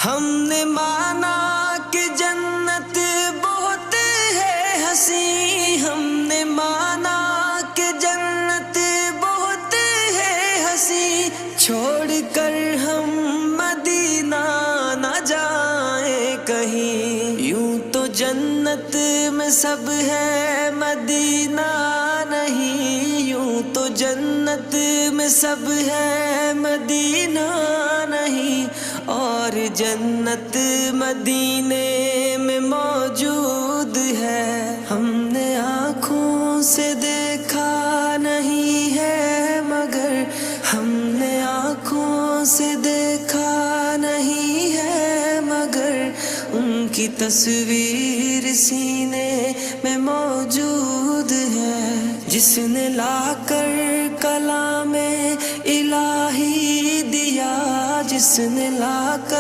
ہم نے مانا کہ جنت بہت ہے حسین، ہم نے مانا کہ جنت بہت ہے حسین، چھوڑ کر ہم مدینہ نہ جائیں کہیں، یوں تو جنت میں سب ہے مدینہ نہیں، یوں تو جنت میں سب ہے مدینہ نہیں، اور جنت مدینے میں موجود ہے، ہم نے آنکھوں سے دیکھا نہیں ہے مگر، ہم نے آنکھوں سے دیکھا نہیں ہے مگر، ان کی تصویر سینے میں موجود ہے، جس نے لا کر کلام الہی دیا، جس نے لا کر